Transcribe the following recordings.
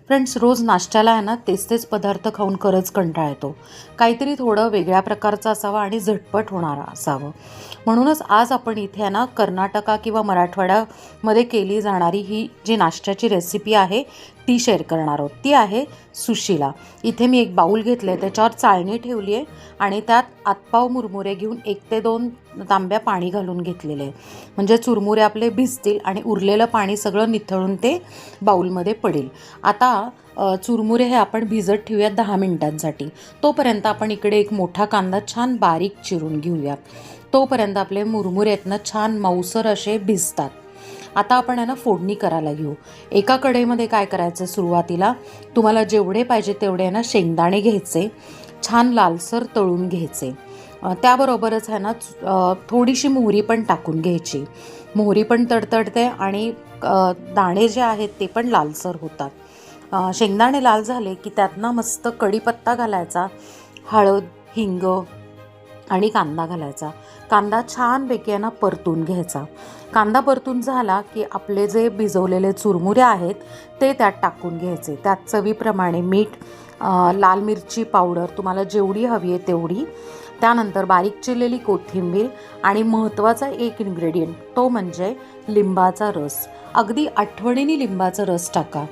Friends, रोज नाश्त्याला आहे ना तेच पदार्थ खाऊन खरंच कंटाळा येतो. काहीतरी थोडं वेगळ्या प्रकारचं असावं आणि झटपट होणारा असावं. म्हणूनच आज आपण इथे आहे ना कर्नाटका किंवा मराठवाड्यामध्ये केली जाणारी ही जी नाश्त्याची रेसिपी आहे ती शेअर करणार आहोत. ती आहे सुशिला. इथे मी एक बाऊल घेतलं आहे, त्याच्यावर चाळणी ठेवली आहे आणि त्यात आतपाव मुरमुरे घेऊन 1 ते 2 तांब्या पाणी घालून घेतलेले आहे. म्हणजे चुरमुरे आपले भिजतील आणि उरलेलं पाणी सगळं निथळून ते बाऊलमध्ये पडेल. आता चुरमुरे हे आपण भिजत ठेवूयात 10 मिनिटांसाठी. तोपर्यंत आपण इकडे एक मोठा कांदा छान बारीक चिरून घेऊयात. तोपर्यंत आपले मुरमुरे आहेत ना छान मऊसर असे भिजतात. आता आपण आहे ना फोडणी करायला घेऊ. एका कढईमध्ये काय करायचं, सुरुवातीला तुम्हाला जेवढे पाहिजे तेवढे आहे ना शेंगदाणे घ्यायचे, छान लालसर तळून घ्यायचे. त्याबरोबरच आहे ना थोडीशी मोहरी पण टाकून घ्यायची. मोहरी पण तडतडते आणि दाणे जे आहेत ते पण लालसर होतात. शेंगदाणे लाल झाले की त्यातनं मस्त कढीपत्ता घालायचा, हळद, हिंग आणि कांदा घालायचा. कांदा छानपैकी आहे ना परतून घ्यायचा. कांदा परतून झाला की आपले जे भिजवलेले चुरमुरे आहेत ते त्यात टाकून घ्यायचे. त्यात चवीप्रमाणे मीठ, लाल मिरची पावडर तुम्हाला जेवढी हवी आहे तेवढी, त्यानंतर बारीक चिरलेली कोथिंबीर आणि महत्त्वाचा एक इन्ग्रेडियंट तो म्हणजे लिंबाचा रस. अगदी आठवणीने लिंबाचा रस टाका,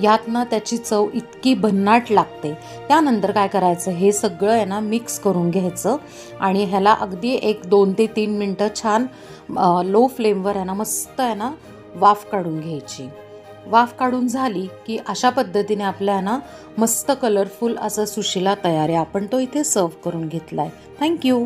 यातनं त्याची चव इतकी भन्नाट लागते. त्यानंतर काय करायचं, हे सगळं आहे ना मिक्स करून घ्यायचं आणि ह्याला अगदी एक 2 ते 3 मिनटं छान लो फ्लेमवर आहे ना मस्त आहे ना वाफ काढून घ्यायची. वाफ काढून झाली की अशा पद्धतीने आपल्या ना मस्त कलरफुल असं सुशिला तयार आहे. आपण तो इथे सर्व करून घेतला आहे. थँक्यू.